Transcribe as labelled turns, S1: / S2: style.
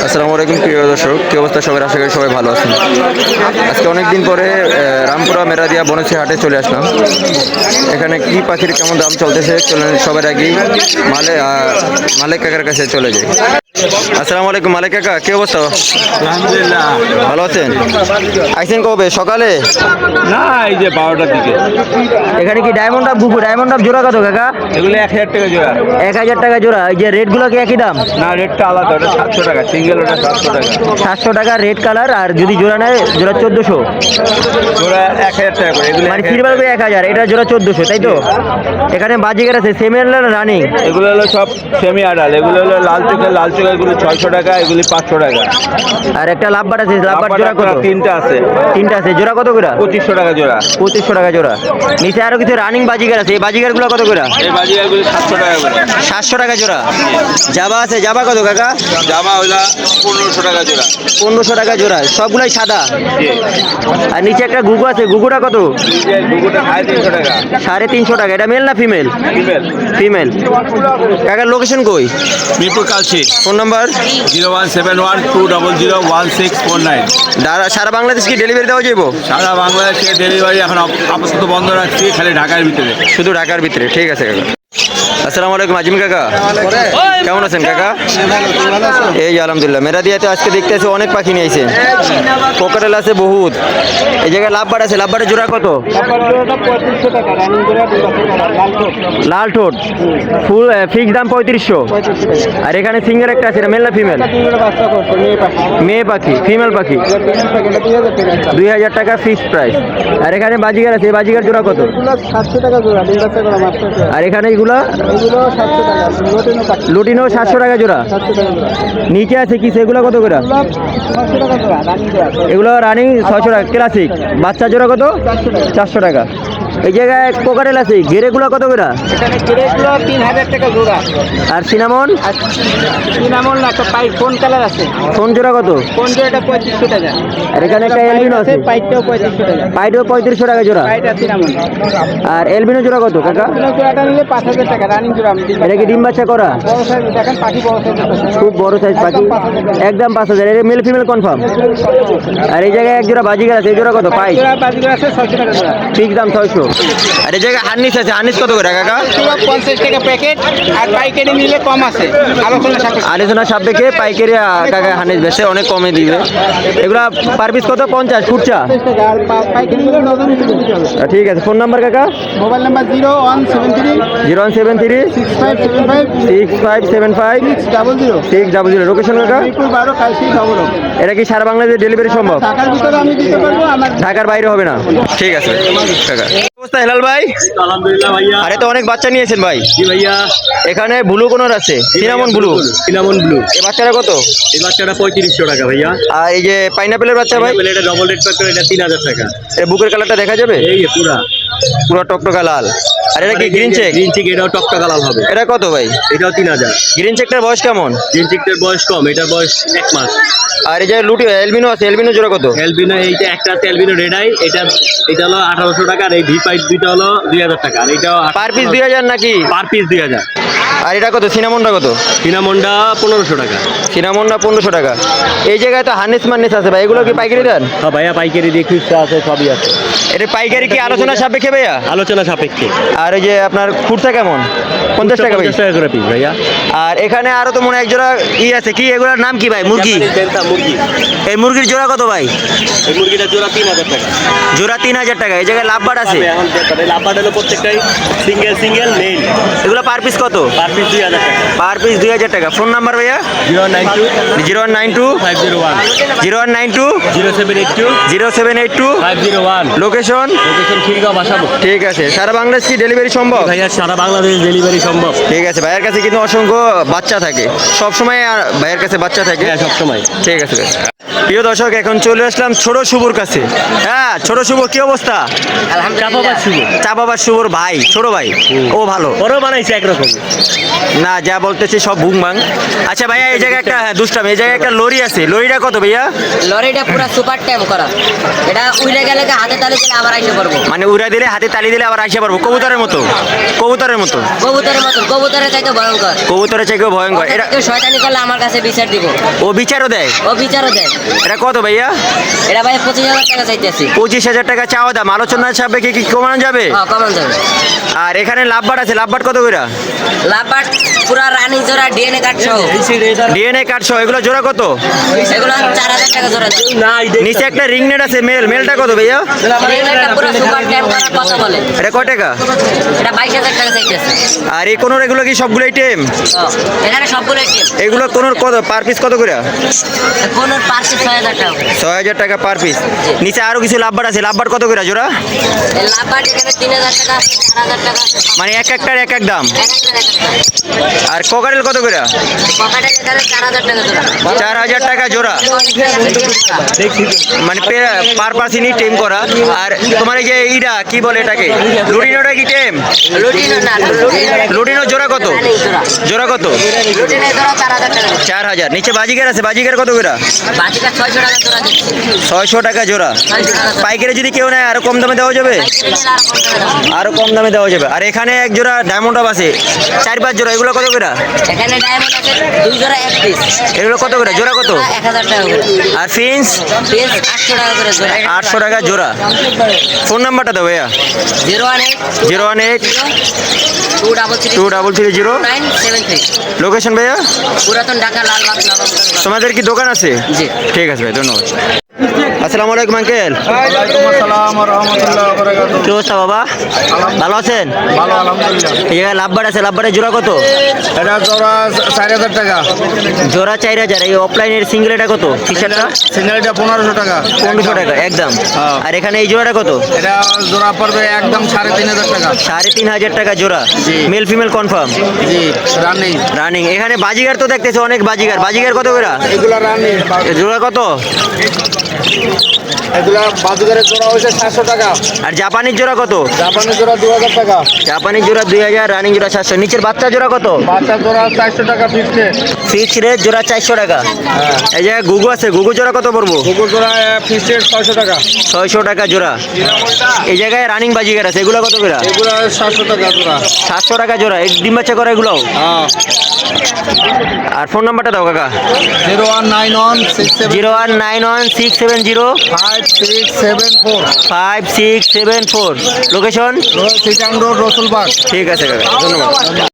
S1: আসসালামু আলাইকুম প্রিয় দর্শক, কি অবস্থা সবার? আশা করি সবাই ভালো আছেন। আজকে অনেকদিন পরে রামপুরা মেরাদিয়া বনশ্রী হাটে চলে আসলাম। এখানে কি পাখির কেমন দাম চলতেছে চলেন সবার আগেই মালিক কাকার কাছে চলে যাই। আসসালামু আলাইকুম মালিক কাকা, কি অবস্থা?
S2: আলহামদুলিল্লাহ।
S1: ভালো আছেন? আইসেন কবে? সকালে
S2: না, এই যে 12টার দিকে।
S1: এখানে কি ডায়মন্ড আপ বুকু? ডায়মন্ড আপ জোড়া কত কাকা?
S2: এগুলো 1000 টাকা জোড়া।
S1: 1000 টাকা জোড়া। এই যে রেডগুলো কি একই দাম?
S2: না, রেটটা আলাদা, ওটা 700 টাকা সিঙ্গেল, ওটা 700 টাকা।
S1: 700 টাকা রেড কালার, আর যদি জোড়া নেয় জোড়া 1400।
S2: জোড়া 1000 টাকা করে। এগুলো
S1: মানে সিলভার করে 1000, এটা জোড়া 1400, তাই তো? এখানে বাজিকার আছে সেমের রানিং।
S2: এগুলো হলো সব সেমি আডাল। এগুলো হলো লাল চোখের, এগুলো 600 টাকা, এগুলি 500 টাকা।
S1: আর একটা লাভবার আছে, লাভবার জোড়া কত?
S2: তিনটা আছে।
S1: তিনটা আছে, জোড়া কত করে?
S2: 2500 টাকা জোড়া।
S1: 2500 টাকা জোড়া। নিচে আরো কিছু রানিং বাজিকার আছে, এই বাজিকার গুলো কত করে?
S2: এই বাজিয়াগুলি 700 টাকা করে।
S1: 700 টাকা জোড়া। জাবা আছে, জাবা কত কাকা?
S2: জামা হইলা 1500 টাকা জোড়া।
S1: 1500 টাকা জোড়া, সবগুলাই সাদা। আর নিচে একটা গুগু আছে, গুগুটা কত?
S2: দুগুটা 350 টাকা।
S1: 350 টাকা। এটা মেল না ফিমেল?
S2: ফিমেল।
S1: ফিমেল। কাকার লোকেশন কই?
S2: মিরপুর কালচি।
S1: Phone number?
S2: 01712001649।
S1: সারা বাংলাদেশ কি ডেলিভারি দেওয়া যাবো?
S2: সারা বাংলাদেশে ডেলিভারি এখন আপাতত বন্ধ রাখছি, খালি ঢাকার ভিতরে।
S1: শুধু ঢাকার ভিতরে, ঠিক আছে কাকা। আসসালামু আলাইকুম আজিম কাকা, কেমন আছেন কাকা? এই যে আলহামদুলিল্লাহ। মেরাদিয়াতে আজকে দেখতেছি অনেক পাখি নিয়েছে, কোকাটেল আছে বহুত। এই জায়গায় লাভবার আছে, লাভবারের জোড়া কত? লাল ঠোঁট, ফুল ফিক্স দাম 3500। আর এখানে সিঙ্গেল একটা আছে, এটা মেল না ফিমেল? মেয়ে পাখি, ফিমেল পাখি। 2000 টাকা ফিক্সড প্রাইস। আর এখানে বাজিগার আছে, এই বাজিগার জোড়া কত?
S3: 700 টাকা জোড়া।
S1: আর এখানে এগুলা
S3: এগুলো 700 টাকা। লোটিনো পাখি
S1: লুটিনো 700 টাকা জোড়া।
S3: 700 টাকা জোড়া।
S1: নিচে আছে কি সেগুলো কত করে?
S3: 600 টাকা জোড়া, রানিং জোড়া।
S1: এগুলো রানিং 600 টাকা। ক্লাসিক বাচ্চা জোড়া কত? 400 টাকা। এই জায়গায় কোকাটেল আছে, গেরেগুলো কত করে?
S3: এখানে গ্রেগুলো 3000 টাকা জোড়া।
S1: আর সিনামন?
S3: আর সিনামন একটা ফোন কালার আছে।
S1: ফোন জোড়া কত?
S3: ফোন জোড়াটা 3500 টাকা।
S1: আর এখানে একটা এলবিনো আছে,
S3: পাইটটাও 3500 টাকা।
S1: পাইডো 3500 টাকা জোড়া।
S3: পাইটা সিনামন।
S1: আর এলবিনো জোড়া কত কাকা?
S3: সিনামন জোড়াটা নিলে 5000 টাকা, রানিং জোড়া।
S1: এটা কি ডিম বাচ্চা করা?
S3: বড় সাইজ দেখেন, পাখি বড় সাইজ।
S1: খুব বড় সাইজ পাখি, একদম 5000। এটা মেল ফিমেল কনফার্ম। আর এই জায়গায় এক জোড়া বাজিগার আছে, এই জোড়া কত? পাই
S3: জোড়া বাজিগার আছে 600 টাকা জোড়া।
S1: ঠিক দাম 600। আর এই জায়গায় হার্নিস আছে, হার্নিস কত করে কাকা?
S3: 50 টাকা প্যাকেট। আর পাইকারি নিলে কম আছে, আলোচনা সাপেক্ষে।
S1: আলোচনা সাপেক্ষে পাইকারি কাকা হার্নিস বেচে অনেক কমে দিবে। এগুলা পার পিস কত? 50 ফুটচা।
S3: 50 টাকা। আর পাইকারি নিলে ডজন হিসেবে দিতে হবে।
S1: ঠিক আছে। ফোন নাম্বার কাকা?
S3: Mobile number 0173
S1: 0173
S3: 6575
S1: 6575
S3: 600।
S1: 600। লোকেশন কাকা?
S3: মিরপুর 12 কালসি ডবল।
S1: এটা কি সারা বাংলাদেশে ডেলিভারি সম্ভব?
S3: ঢাকার ভিতরে আমি দিতে পারবো, আমার
S1: ঢাকার বাইরে হবে না? ঠিক আছে কাকা। কি অবস্থা হেলাল ভাই?
S2: আলহামদুলিল্লাহ ভাইয়া।
S1: আরে তো অনেক বাচ্চা নিয়েছেন ভাই।
S2: জি ভাইয়া।
S1: এখানে ব্লু কোনর আছে, সিনামন ব্লু।
S2: Cinnamon blue.
S1: এই বাচ্চাটা কত?
S2: এই বাচ্চাটা 3500 টাকা ভাইয়া।
S1: আর এই যে পাইনাপেলের বাচ্চা ভাই,
S2: এটা ডবল রেড প্যাকেট, এটা 3000 টাকা।
S1: এর বুকের কালারটা দেখা যাবে?
S2: এই যে পুরা
S1: পুরো টকটকা লাল। আর এটা কি গ্রিন চেক?
S2: গ্রিন চিক, এটাও টকটকা লাল হবে।
S1: এটা কত ভাই?
S2: এটাও 3000।
S1: গ্রিন চেকটার বয়স কেমন?
S2: গ্রিন চিকটার বয়স কম, এটার বয়স 1 মাস।
S1: আর এই যে লুটি এলবিনো আছে, এলবিনো জোড়া কত?
S2: এলবিনো এইটা একটা আছে, এলবিনো রেড আই, এটা হলো 1800 টাকা। আর এই ভি পাইপ দুইটা হলো 2000 টাকা। আর এটাও
S1: পার পিস 2000 নাকি?
S2: Per piece 2000।
S1: আর এটা কত? সিনামনটা কত?
S2: সিনামনটা 1500 টাকা।
S1: সিনামনটা 1500 টাকা। এই জায়গায় তো হার্নেস মার্নেস আছে ভাই, এগুলো কি পাইকারি দেন?
S2: হ্যাঁ ভাইয়া, পাইকারি দিয়ে খুচরা আছে, সবই আছে।
S1: এটা পাইকারি কি আলোচনা সাপেক্ষে ভাইয়া?
S2: আলোচনা সাপেক্ষে।
S1: আর এই যে আপনার খুরসা কেমন? 50 টাকা ভাই।
S2: 50 টাকা করে পিস ভাইয়া।
S1: আর এখানে আরো তো মনে হয় এক জোড়া আছে, কি এগুলোর নাম কি ভাই? মুরগি?
S2: মুরগি।
S1: এই মুরগির জোড়া কত ভাই?
S2: এই মুরগিটা জোড়া 3000 টাকা।
S1: জোড়া 3000 টাকা। এই জায়গায় লাভবার আছে,
S2: এখন লাভবার্ড হলো প্রত্যেকটাই সিঙ্গেল মেল।
S1: এগুলো পার পিস কত?
S2: পার পিস 2000 টাকা।
S1: পার পিস 2000 টাকা। ফোন নাম্বার ভাইয়া?
S2: 0192
S1: 0192
S2: 501
S1: 0192
S2: 0782
S1: 0782
S2: 501।
S1: লোকেশন?
S2: লোকেশন খিলগাঁও বাসাবো।
S1: ঠিক আছে। সারা বাংলাদেশ কি ডেলিভারি সম্ভব?
S2: ভাইয়া সারা বাংলাদেশ ডেলিভারি সম্ভব।
S1: ঠিক আছে। ভাইয়ের কাছে কিন্তু অসংখ্য বাচ্চা থাকে, সব সময় ভাইয়ের কাছে বাচ্চা থাকে।
S2: হ্যাঁ, সবসময়।
S1: ঠিক আছে ভাই। প্রিয় দর্শক, এখন চলে আসলাম ছোট শুভর কাছে। হ্যাঁ, ছোট শুভ, কি অবস্থা?
S2: আলহামদুলিল্লাহ।
S1: চাপাবার শুভর ভাই, ছোট ভাই। ও ভালো,
S2: ওরও বানাইছে একরকম।
S1: না যা বলতেছি সব বুং বাং। আচ্ছা ভাইয়া, এই জায়গায় একটা দুষ্টাম, এই জায়গায় একটা লরি আছে, লরিটা কত ভাইয়া?
S4: লরিটা পুরা সুপার ট্যাম করা। এটা উইলে গেলে হাতে তালে যে দিলে আবার আইসে পড়বো।
S1: মানে উড়া দিলে হাতে তালি দিলে আবার আসে পারবো, কবুতরের মতো, কবুতরের মতো,
S4: কবুতরের মতন, কবুতরের চাইতে ভয়ঙ্কর।
S1: কবুতরের চাইতেও ভয়ঙ্কর। এটা
S4: কেউ শয়তানি করলে আমার কাছে বিচার দিব,
S1: ও বিচারও দেয়।
S4: ও বিচারও দেয়।
S1: এটা কত ভাইয়া?
S4: এটা ভাই 25,000 টাকা চাইতেছি।
S1: 25,000 টাকা চাওয়া দাম, আলোচনার সাপেক্ষে কি কমানো যাবে?
S4: হ্যাঁ, কমান যাবে।
S1: আর এখানে লাভবাট আছে, লাভবাট কত করে?
S4: লাভবাট পুরা রানিং জোড়া ডিএনএ কার্ড সহ,
S1: ডিএনএ কার্ড সহ, এগুলো জোড়া কত?
S4: এগুলো 4,000 টাকা জোড়া দেয়।
S1: নিচে একটা রিং নেট আছে, মেলটা কত ভাইয়া?
S4: এটা পুরো সুপার ট্যাম করার কথা বলে।
S1: এটা কয় টাকা?
S4: এটা 22,000 টাকা চাইতেছে।
S1: আর এই কোনোর এগুলো কি সবগুলোই টেম?
S4: এখানে সবগুলো টিম।
S1: এগুলো কোনোর কত পার পিস কত করে?
S4: কোন পার্সে 6,000 টাকা।
S1: 6,000 টাকা পার পিস। নিচে আরো কিছু লাভবাট আছে, লাভবাট কত করে জোড়া?
S4: এই লাভবাট এখানে 3,000 টাকা, 4,000 টাকা।
S1: মানে এক একটার এক এক দাম।
S4: এক একটা।
S1: আর কোকারেল কত করে?
S4: পকেটে এখানে 4,000 টাকা জোড়া।
S1: 4,000 টাকা জোড়া। মানে পার পার্সনই টেম করা। আর তোমার এই যে এইটা কি বলে এটাকে, লুটিনোটা কি টেম?
S4: লুটিনো না,
S1: লুটিনো জোড়া কত?
S4: রানিং জোড়া।
S1: জোড়া কত?
S4: লুটিনের জোড়া 4,000 টাকা।
S1: 4,000। নিচে বাজিগার আছে, বাজিগার কত করে?
S4: বাকিটা 600 টাকা জোড়া দিচ্ছে।
S1: 600 টাকা জোড়া।
S4: 600 টাকা জোড়া।
S1: পাইকারি যদি কেউ নেয় আরো কম দামে দেওয়া যাবে?
S4: পাইকারি নিলে আর কম টাকা দাম।
S1: আরো কম দামে দেওয়া যাবে। আর এখানে এক জোড়া ডায়মন্ড আপ আছে, 4-5 জোড়া, এগুলো কত করে?
S4: এখানে ডায়মন্ড আছে 2 জোড়া 1 পিস।
S1: এগুলো কত করে জোড়া কত?
S4: 1,000 টাকা করে।
S1: আর ফিন্স
S4: পিস 800 টাকা করে জোড়া।
S1: 800 টাকা জোড়া। ফোন নাম্বারটা দাও ভাইয়া।
S4: 018
S1: 018
S4: 233
S1: 2330।
S4: 973।
S1: লোকেশন ভাইয়া?
S4: পুরাতন ঢাকা লালবাগ নবাবগঞ্জ।
S1: তোমাদের কি দোকান আছে?
S4: জি।
S1: ঠিক আছে ভাই, ধন্যবাদ। আসসালামু আলাইকুম আঙ্কেল।
S5: ওয়ালাইকুম আসসালাম ওয়া রাহমাতুল্লাহি ওয়া বারাকাতুহু।
S1: কি অবস্থা বাবা? ভালো আছেন?
S5: ভালো আলহামদুলিল্লাহ।
S1: এই জায়গায় লাভবাট আছে, লাভবাটের জোড়া কত?
S5: এটা জোড়া 4,000 টাকা,
S1: জোড়া 4,000। এই অফলাইনের সিঙ্গেল এটা কত? ফিচারটা
S5: সিঙ্গেলটা 1500 টাকা।
S1: 1500 টাকা একদম।
S5: হ্যাঁ।
S1: আর এখানে এই জোড়াটা কত?
S5: এটা জোড়া পড়বে একদম 3,500 টাকা।
S1: 3,500 টাকা জোড়া।
S5: জি।
S1: Male female confirm?
S5: জি, রানিং।
S1: রানিং। এখানে বাজিগার তো দেখতেছি অনেক বাজিগার, বাজিগার কত করে?
S5: এগুলা রানিং।
S1: এ জোড়া কত?
S5: এগুলা বাজারে জোড়া হইছে 700 টাকা।
S1: আর জাপানির জোড়া কত?
S5: জাপানি জোড়া 2000 টাকা।
S1: জাপানির জোড়া 2000, রানিং জোড়া 700। নিচের বাচ্চা জোড়া কত?
S5: বাচ্চা জোড়া 400 টাকা ফিক্সড।
S1: ফিক্স রেট জোড়া 400 টাকা।
S5: হ্যাঁ।
S1: এই জায়গায় গুগু আছে, গুগু জোড়া কত পড়বো?
S5: কুকুর জোড়া ফিক্সড 600 টাকা।
S1: 600 টাকা জোড়া। এই জায়গায় রানিং বাজিগার আছে, এগুলো কত করে?
S5: এগুলা 700 টাকা জোড়া।
S1: 700 টাকা জোড়া। এই ডিম বাচ্চা করে এগুলোও?
S5: হ্যাঁ।
S1: আর ফোন নাম্বারটা দাও কাকা।
S5: 019167
S1: 019167
S5: 5674।
S1: 5674। লোকেশন?
S5: চিটাং রোড, রসুলবাগ।
S1: ঠিক আছে কাকা, ধন্যবাদ।